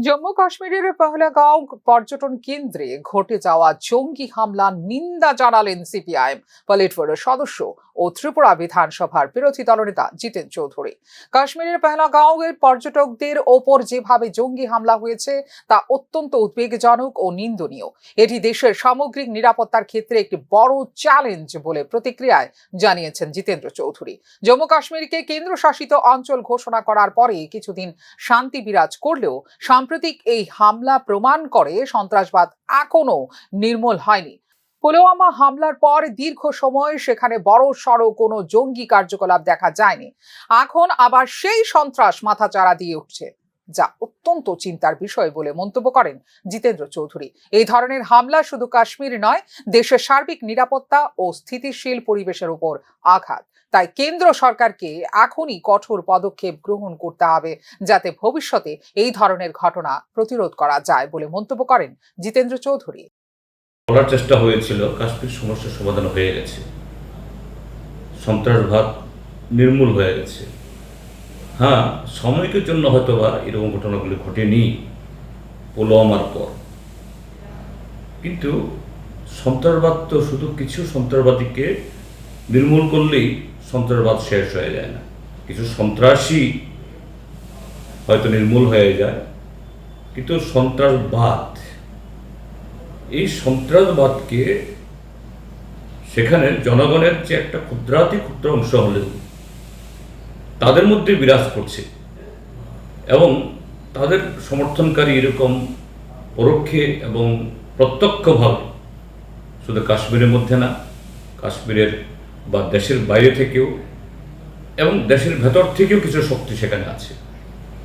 জম্মু কাশ্মীরের পহলগাঁও পর্যটন কেন্দ্রে ঘটে যাওয়া জঙ্গি হামলার নিন্দা জানালেন সিপিআইএম পলিট ব্যুরোর সদস্য ও ত্রিপুরা বিধানসভার বিরোধী দলনেতা জিতেন চৌধুরী। কাশ্মীরের পহলগাঁওয়ের পর্যটকদের ওপর যেভাবে জঙ্গি হামলা হয়েছে তা অত্যন্ত উদ্বেগজনক ও নিন্দনীয়। এটি দেশের সামগ্রিক নিরাপত্তার ক্ষেত্রে একটি বড় চ্যালেঞ্জ বলে প্রতিক্রিয়ায় জানিয়েছেন জিতেন্দ্র চৌধুরী। জম্মু কাশ্মীরকে কেন্দ্রশাসিত অঞ্চল ঘোষণা করার পরে কিছুদিন শান্তি বিরাজ করলেও সাম্প্রতিক এই হামলা প্রমাণ করে সন্ত্রাসবাদ এখনো নির্মূল হয়নি। পুলওয়ামা হামলার পর দীর্ঘ সময় সেখানে বড় সড় কোনো জঙ্গি কার্যকলাপ দেখা যায়নি। এখন আবার সেই সন্ত্রাস মাথাচাড়া দিয়ে উঠছে, যা অত্যন্ত চিন্তার বিষয় বলে মন্তব্য করেন জিতেন্দ্র চৌধুরী। এই ধরনের হামলা শুধু কাশ্মীর নয়, দেশের সার্বিক নিরাপত্তা ও স্থিতিশীল পরিবেশের উপর আঘাত। তাই কেন্দ্র সরকারকে এখনই কঠোর পদক্ষেপ গ্রহণ করতে হবে, যাতে ভবিষ্যতে এই ধরনের ঘটনা প্রতিরোধ করা যায় বলে মন্তব্য করেন জিতেন্দ্র চৌধুরী। বলার চেষ্টা হয়েছিল কাশ্মীর সমস্যার সমাধান হয়ে গেছে, সন্ত্রাসবাদ নির্মূল হয়ে গেছে। হ্যাঁ, সাময়িকের জন্য হয়তো বা এরকম ঘটনাগুলি ঘটেনি পুলওয়ামার পর, কিন্তু সন্ত্রাসবাদ তো শুধু কিছু সন্ত্রাসবাদীকে নির্মূল করলেই সন্ত্রাসবাদ শেষ হয়ে যায় না। কিছু সন্ত্রাসী হয়তো নির্মূল হয়ে যায়, কিন্তু সন্ত্রাসবাদ, এই সন্ত্রাসবাদকে সেখানে জনগণের যে একটা ক্ষুদ্রাতি ক্ষুদ্র অংশ হলেও তাদের মধ্যে বিরাজ করছে এবং তাদের সমর্থনকারী এরকম পরোক্ষে এবং প্রত্যক্ষভাবে শুধু কাশ্মীরের মধ্যে না, কাশ্মীরের বা দেশের বাইরে থেকেও এবং দেশের ভেতর থেকেও কিছু শক্তি সেখানে আছে।